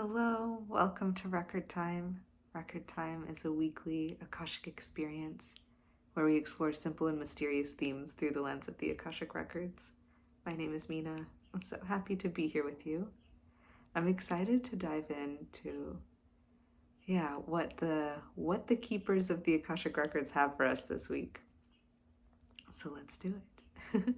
Hello, welcome to Record Time. Record Time is a weekly Akashic experience where we explore simple and mysterious themes through the lens of the Akashic Records. My name is Mina. I'm so happy to be here with you. I'm excited to dive into what the keepers of the Akashic Records have for us this week. So let's do it.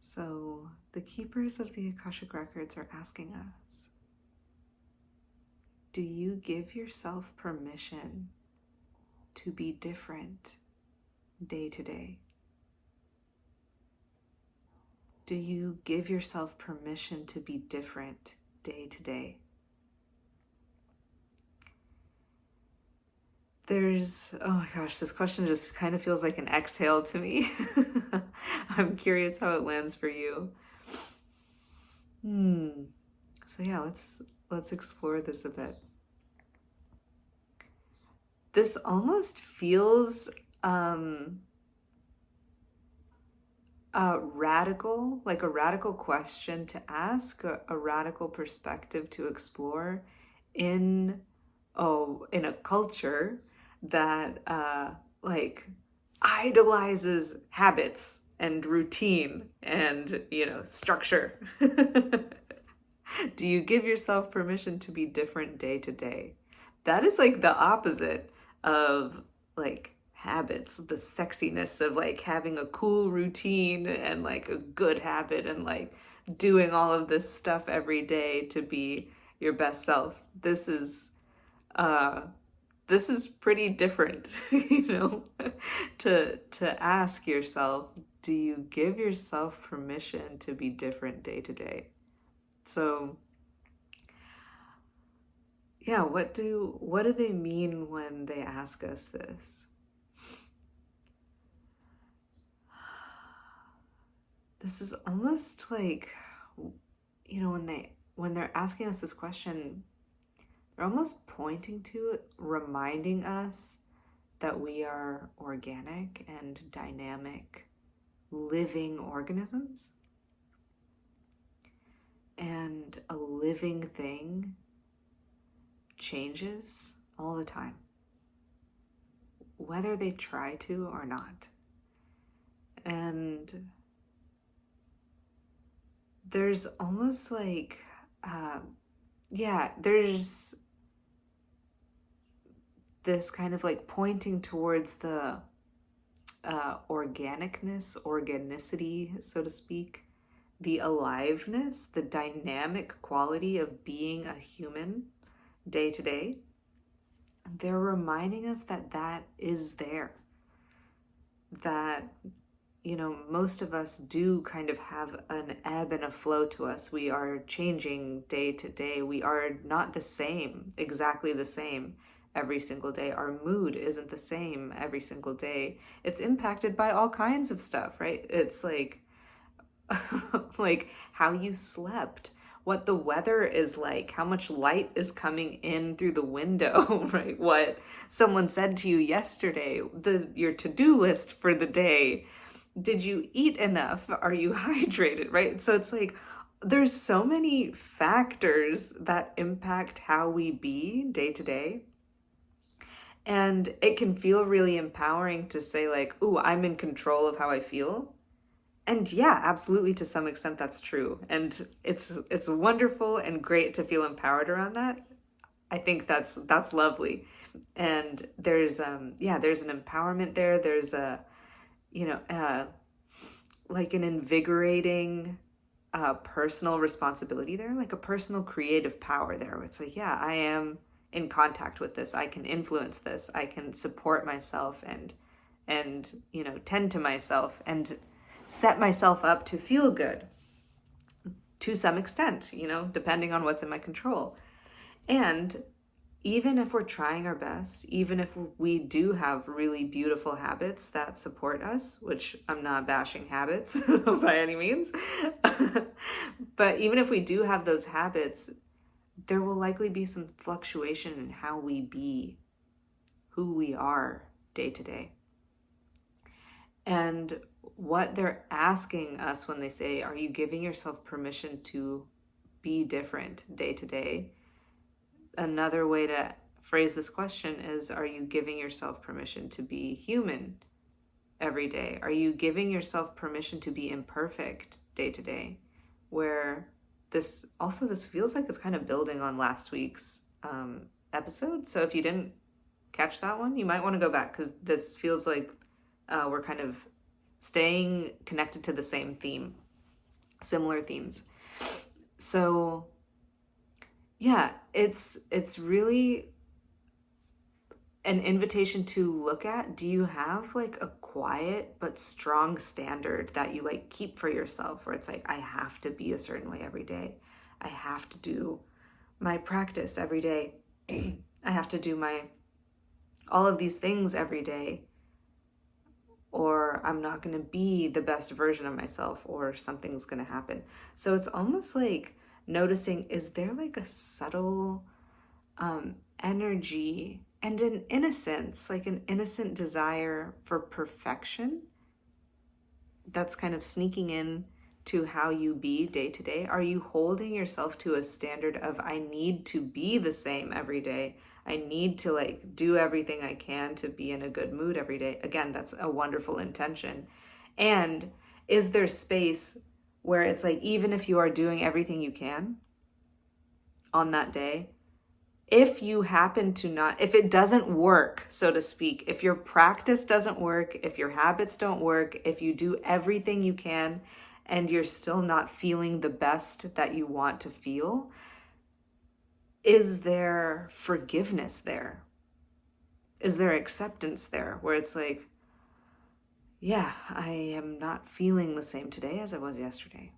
So, the keepers of the Akashic Records are asking us, do you give yourself permission to be different day to day? Do you give yourself permission to be different day to day? Oh my gosh, this question just kind of feels like an exhale to me. I'm curious how it lands for you. So yeah, let's explore this a bit. This almost feels radical, like a radical question to ask, a radical perspective to explore in a culture that idolizes habits and routine and structure. Do you give yourself permission to be different day to day? That is like the opposite of like habits, the sexiness of like having a cool routine and like a good habit and like doing all of this stuff every day to be your best self. This is pretty different, to ask yourself, do you give yourself permission to be different day to day? So yeah, what do they mean when they ask us this? This is almost like, when they're asking us this question, they're almost pointing to it, reminding us that we are organic and dynamic living organisms. And a living thing changes all the time, whether they try to or not. And there's almost like, there's this kind of like pointing towards the organicity, so to speak, the aliveness, the dynamic quality of being a human day to day. They're reminding us that is there. That, most of us do kind of have an ebb and a flow to us. We are changing day to day. We are not the same, exactly the same every single day. Our mood isn't the same every single day. It's impacted by all kinds of stuff, right? It's like like how you slept, what the weather is like, how much light is coming in through the window, right? What someone said to you yesterday, your to-do list for the day. Did you eat enough? Are you hydrated, right? So it's like there's so many factors that impact how we be day to day. And it can feel really empowering to say like, ooh, I'm in control of how I feel. And yeah, absolutely, to some extent that's true. And it's wonderful and great to feel empowered around that. I think that's lovely. And there's there's an empowerment there. There's a like an invigorating personal responsibility there, like a personal creative power there, where it's like, yeah, I am in contact with this. I can influence this. I can support myself and tend to myself and set myself up to feel good to some extent, depending on what's in my control. And even if we're trying our best, even if we do have really beautiful habits that support us, which I'm not bashing habits by any means, but even if we do have those habits, there will likely be some fluctuation in how we be, who we are day to day. And what they're asking us when they say, are you giving yourself permission to be different day to day? Another way to phrase this question is, are you giving yourself permission to be human every day? Are you giving yourself permission to be imperfect day to day? Where this feels like it's kind of building on last week's episode. So if you didn't catch that one, you might want to go back, because this feels like we're kind of staying connected to the same theme, similar themes. So yeah, it's really an invitation to look at, do you have like a quiet but strong standard that you like keep for yourself, where it's like, I have to be a certain way every day. I have to do my practice every day. I have to do all of these things every day, or I'm not going to be the best version of myself, or something's going to happen. So it's almost like noticing, is there like a subtle energy and an innocence, like an innocent desire for perfection that's kind of sneaking in to how you be day to day? Are you holding yourself to a standard of, I need to be the same every day? I need to like do everything I can to be in a good mood every day. Again, that's a wonderful intention. And is there space where it's like, even if you are doing everything you can on that day, if you happen to not, if it doesn't work, so to speak, if your practice doesn't work, if your habits don't work, if you do everything you can and you're still not feeling the best that you want to feel, is there forgiveness there? Is there acceptance there, where it's like, yeah, I am not feeling the same today as I was yesterday?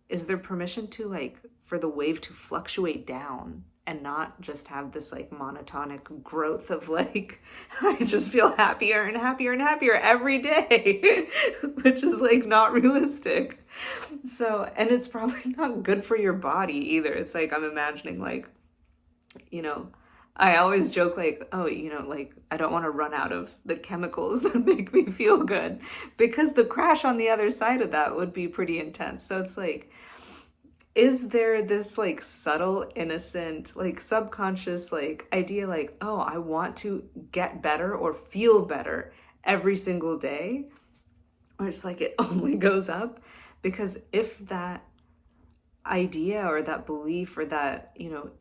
Is there permission to like, for the wave to fluctuate down and not just have this like monotonic growth of like, I just feel happier and happier and happier every day, which is like not realistic. So, and it's probably not good for your body either. It's like, I'm imagining like, I always joke like, oh, like I don't want to run out of the chemicals that make me feel good, because the crash on the other side of that would be pretty intense. So it's like, is there this like subtle, innocent, like subconscious like idea like, oh, I want to get better or feel better every single day? Or it's like it only goes up? Because if that idea or that belief or that,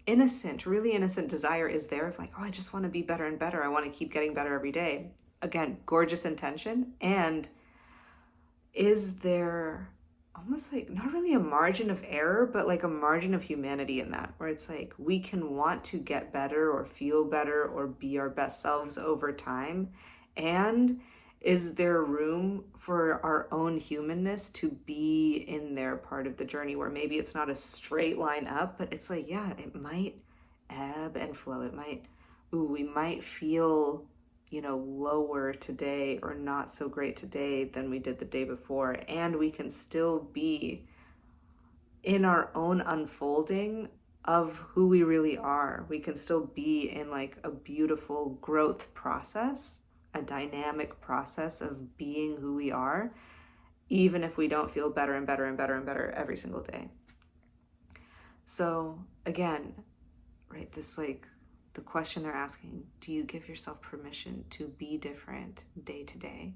innocent, really innocent desire is there, of like, oh, I just want to be better and better, I want to keep getting better every day. Again, gorgeous intention. And is there almost like not really a margin of error, but like a margin of humanity in that, where it's like we can want to get better or feel better or be our best selves over time? And is there room for our own humanness to be in their part of the journey, where maybe it's not a straight line up, but it's like, yeah, it might ebb and flow. It might, we might feel lower today or not so great today than we did the day before. And we can still be in our own unfolding of who we really are. We can still be in like a beautiful growth process, a dynamic process of being who we are, even if we don't feel better and better and better and better every single day. So again, right, this like, the question they're asking, do you give yourself permission to be different day to day?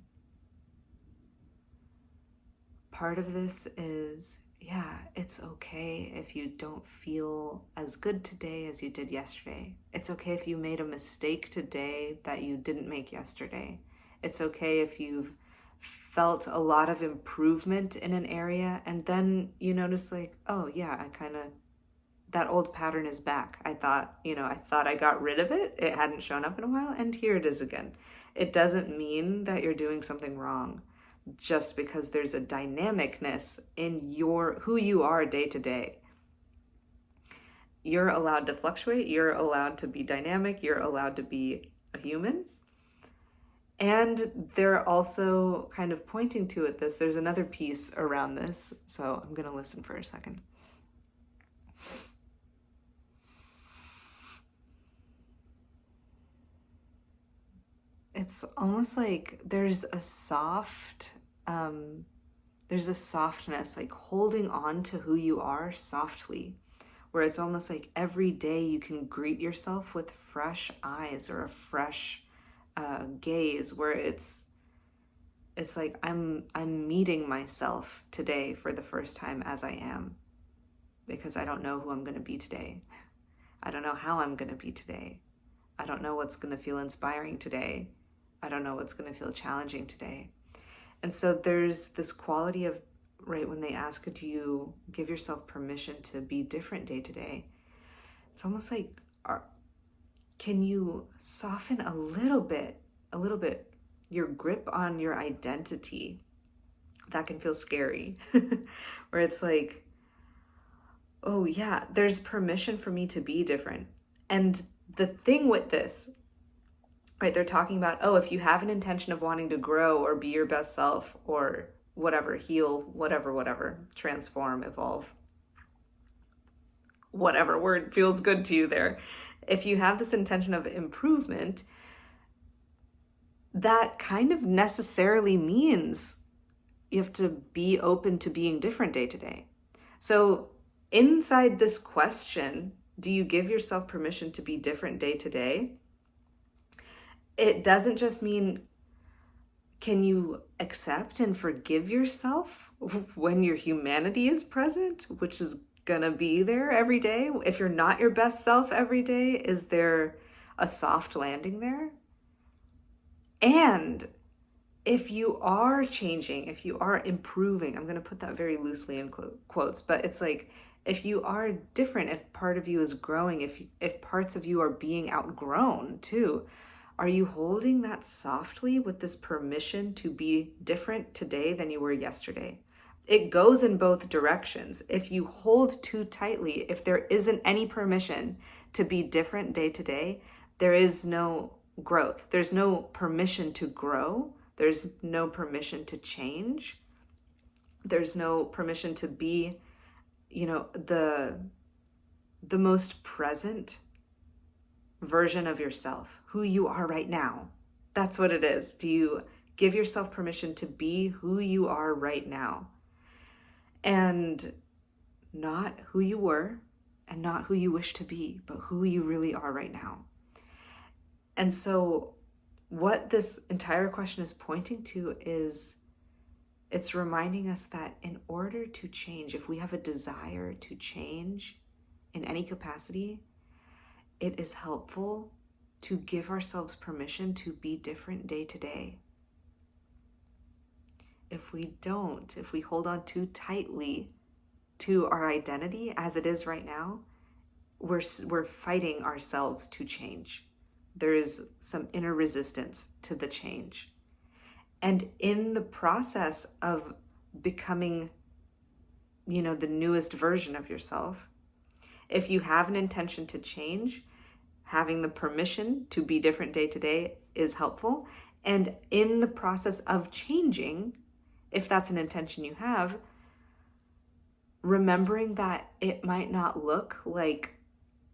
Part of this is, yeah, it's okay if you don't feel as good today as you did yesterday. It's okay if you made a mistake today that you didn't make yesterday. It's okay if you've felt a lot of improvement in an area and then you notice like, oh yeah, that old pattern is back. I thought I got rid of it. It hadn't shown up in a while, and here it is again. It doesn't mean that you're doing something wrong, just because there's a dynamicness in who you are day to day. You're allowed to fluctuate. You're allowed to be dynamic. You're allowed to be a human. And they're also kind of pointing to it there's another piece around this. So I'm going to listen for a second. it's almost like there's a softness, like holding on to who you are softly, where it's almost like every day you can greet yourself with fresh eyes or a fresh gaze, where it's like I'm meeting myself today for the first time as I am, because I don't know who I'm going to be today. I don't know how I'm going to be today. I don't know what's going to feel inspiring today. I don't know what's going to feel challenging today. And so there's this quality of, right, when they ask, do you give yourself permission to be different day to day? It's almost like, can you soften a little bit, your grip on your identity? That can feel scary, where it's like, oh yeah, there's permission for me to be different. And the thing with this, right, they're talking about, oh, if you have an intention of wanting to grow or be your best self or whatever, heal, whatever, transform, evolve, whatever word feels good to you there. If you have this intention of improvement, that kind of necessarily means you have to be open to being different day to day. So inside this question, do you give yourself permission to be different day to day? It doesn't just mean, can you accept and forgive yourself when your humanity is present, which is gonna be there every day? If you're not your best self every day, is there a soft landing there? And if you are changing, if you are improving, I'm going to put that very loosely in quotes, but it's like, if you are different, if part of you is growing, if parts of you are being outgrown too, are you holding that softly with this permission to be different today than you were yesterday? It goes in both directions. If you hold too tightly, if there isn't any permission to be different day to day, there is no growth. There's no permission to grow. There's no permission to change. There's no permission to be, the most present version of yourself, who you are right now. That's what it is. Do you give yourself permission to be who you are right now? And not who you were and not who you wish to be, but who you really are right now. And so what this entire question is pointing to is, it's reminding us that in order to change, if we have a desire to change in any capacity, it is helpful to give ourselves permission to be different day to day. If we don't, if we hold on too tightly to our identity as it is right now, we're fighting ourselves to change. There is some inner resistance to the change. And in the process of becoming, the newest version of yourself, if you have an intention to change, having the permission to be different day to day is helpful. And in the process of changing, if that's an intention you have, remembering that it might not look like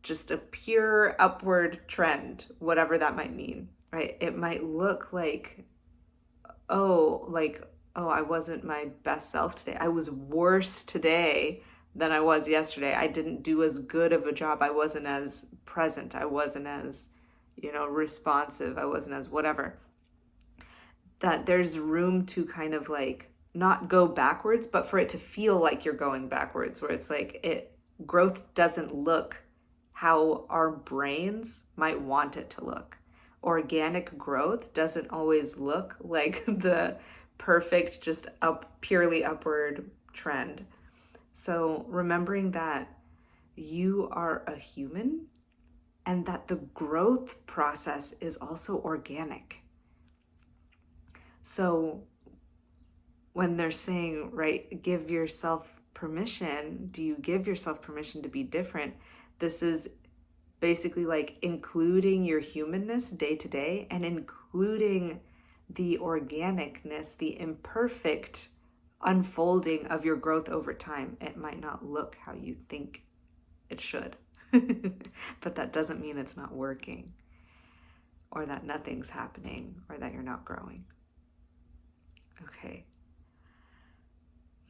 just a pure upward trend, whatever that might mean, right? It might look like, oh, I wasn't my best self today. I was worse today than I was yesterday. I didn't do as good of a job. I wasn't as present. I wasn't as, responsive. I wasn't as whatever. That there's room to kind of like not go backwards, but for it to feel like you're going backwards, where it's like growth doesn't look how our brains might want it to look. Organic growth doesn't always look like the perfect, just purely upward trend. So remembering that you are a human and that the growth process is also organic. So when they're saying, right, give yourself permission, do you give yourself permission to be different? This is basically like including your humanness day to day and including the organicness, the imperfect unfolding of your growth over time. It might not look how you think it should, but that doesn't mean it's not working. or that nothing's happening, or that you're not growing. Okay.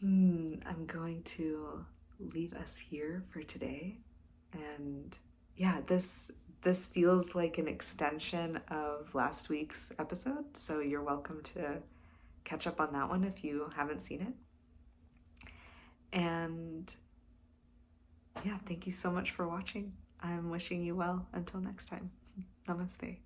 I'm going to leave us here for today. And yeah, this feels like an extension of last week's episode, so you're welcome to catch up on that one if you haven't seen it. And yeah, thank you so much for watching. I'm wishing you well until next time. Namaste.